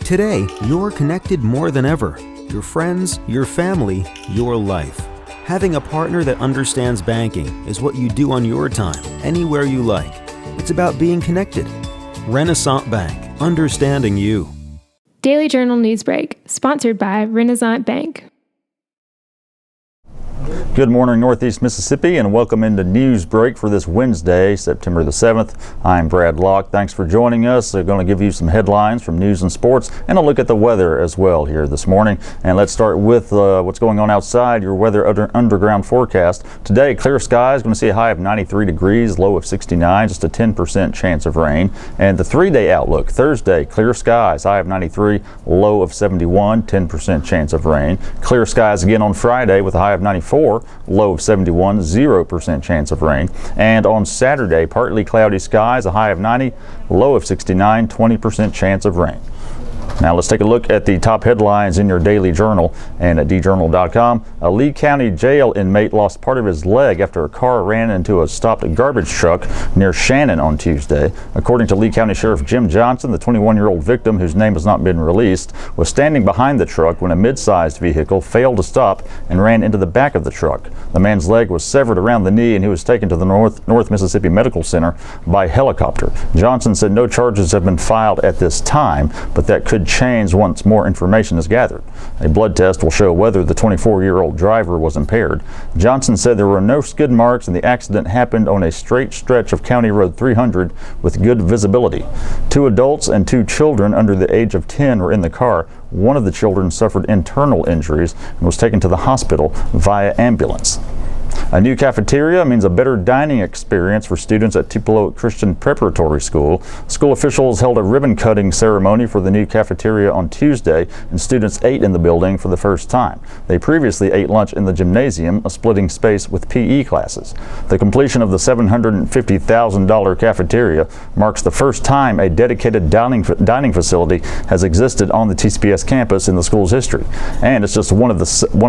Today, you're connected more than ever. Your friends, your family, your life. Having a partner that understands banking is what you do on your time, anywhere you like. It's about being connected. Renaissance Bank, understanding you. Daily Journal Newsbreak, sponsored by Renaissance Bank. Good morning, Northeast Mississippi, and welcome into Newsbreak for this Wednesday, September the 7th. I'm Brad Locke. Thanks for joining us. We're going to give you some headlines from news and sports and a look at the weather as well here this morning. And let's start with what's going on outside, your weather underground forecast. Today, clear skies, going to see a high of 93 degrees, low of 69, just a 10% chance of rain. And the 3-day outlook, Thursday, clear skies, high of 93, low of 71, 10% chance of rain. Clear skies again on Friday with a high of 94. Low of 71, 0% chance of rain. And on Saturday, partly cloudy skies, a high of 90, low of 69, 20% chance of rain. Now let's take a look at the top headlines in your Daily Journal and at djournal.com. A Lee County jail inmate lost part of his leg after a car ran into a stopped garbage truck near Shannon on Tuesday. According to Lee County Sheriff Jim Johnson, the 21-year-old victim, whose name has not been released, was standing behind the truck when a mid-sized vehicle failed to stop and ran into the back of the truck. The man's leg was severed around the knee and he was taken to the North Mississippi Medical Center by helicopter. Johnson said no charges have been filed at this time, but that could change once more information is gathered. A blood test will show whether the 24-year-old driver was impaired. Johnson said there were no skid marks and the accident happened on a straight stretch of County Road 300 with good visibility. 2 adults and 2 children under the age of 10 were in the car. One of the children suffered internal injuries and was taken to the hospital via ambulance. A new cafeteria means a better dining experience for students at Tupelo Christian Preparatory School. School officials held a ribbon-cutting ceremony for the new cafeteria on Tuesday, and students ate in the building for the first time. They previously ate lunch in the gymnasium, splitting space with PE classes. The completion of the $750,000 cafeteria marks the first time a dedicated dining facility has existed on the TCPS campus in the school's history. And it's just one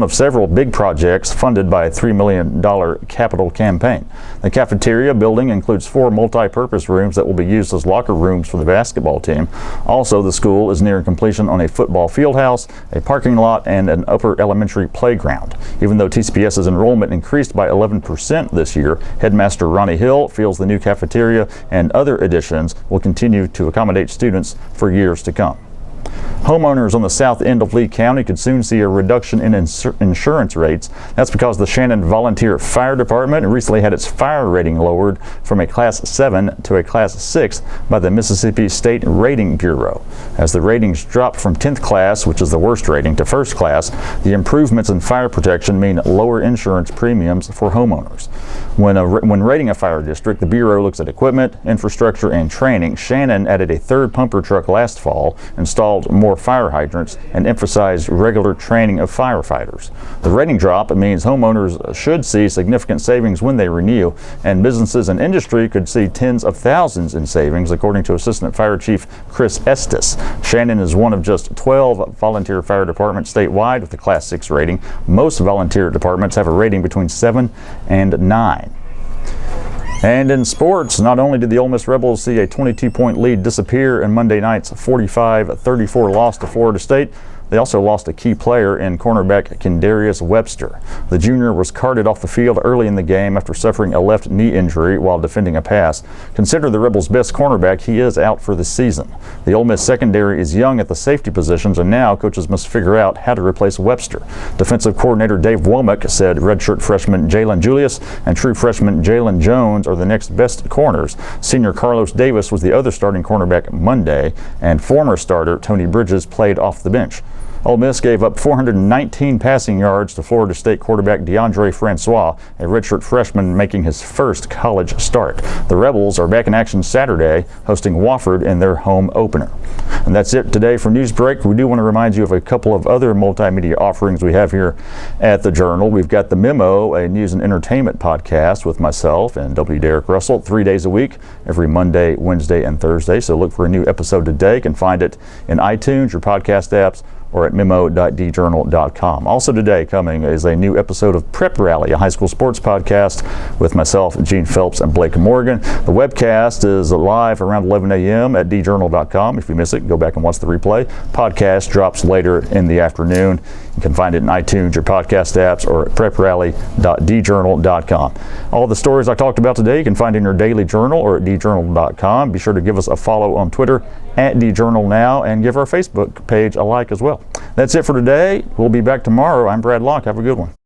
of several big projects funded by a $3 million capital campaign. The cafeteria building includes 4 multi-purpose rooms that will be used as locker rooms for the basketball team. Also, the school is nearing completion on a football field house, a parking lot, and an upper elementary playground. Even though TCPS's enrollment increased by 11% this year, Headmaster Ronnie Hill feels the new cafeteria and other additions will continue to accommodate students for years to come. Homeowners on the south end of Lee County could soon see a reduction in insurance rates. That's because the Shannon Volunteer Fire Department recently had its fire rating lowered from a Class 7 to a Class 6 by the Mississippi State Rating Bureau. As the ratings dropped from 10th class, which is the worst rating, to 1st class, the improvements in fire protection mean lower insurance premiums for homeowners. When rating a fire district, the Bureau looks at equipment, infrastructure, and training. Shannon added a 3rd pumper truck last fall, installed more fire hydrants, and emphasized regular training of firefighters. The rating drop means homeowners should see significant savings when they renew, and businesses and industry could see tens of thousands in savings, according to Assistant Fire Chief Chris Estes. Shannon is one of just 12 volunteer fire departments statewide with a Class 6 rating. Most volunteer departments have a rating between 7 and 9. And in sports, not only did the Ole Miss Rebels see a 22-point lead disappear in Monday night's 45-34 loss to Florida State, they also lost a key player in cornerback Kendarius Webster. The junior was carted off the field early in the game after suffering a left knee injury while defending a pass. Considered the Rebels' best cornerback, he is out for the season. The Ole Miss secondary is young at the safety positions, and now coaches must figure out how to replace Webster. Defensive coordinator Dave Womack said redshirt freshman Jalen Julius and true freshman Jalen Jones are the next best corners. Senior Carlos Davis was the other starting cornerback Monday, and former starter Tony Bridges played off the bench. Ole Miss gave up 419 passing yards to Florida State quarterback DeAndre Francois, a redshirt freshman making his first college start. The Rebels are back in action Saturday, hosting Wofford in their home opener. And that's it today for Newsbreak. We do want to remind you of a couple of other multimedia offerings we have here at the Journal. We've got The Memo, a news and entertainment podcast with myself and W. Derek Russell 3 days a week, every Monday, Wednesday, and Thursday. So look for a new episode today. You can find it in iTunes, your podcast apps, or at memo.djournal.com. Also today coming is a new episode of Prep Rally, a high school sports podcast with myself, Gene Phelps, and Blake Morgan. The webcast is live around 11 a.m. at djournal.com. If you miss it, go back and watch the replay. Podcast drops later in the afternoon. You can find it in iTunes, your podcast apps, or at preprally.djournal.com. All the stories I talked about today you can find in your Daily Journal or at djournal.com. Be sure to give us a follow on Twitter at djournalnow and give our Facebook page a like as well. That's it for today. We'll be back tomorrow. I'm Brad Locke. Have a good one.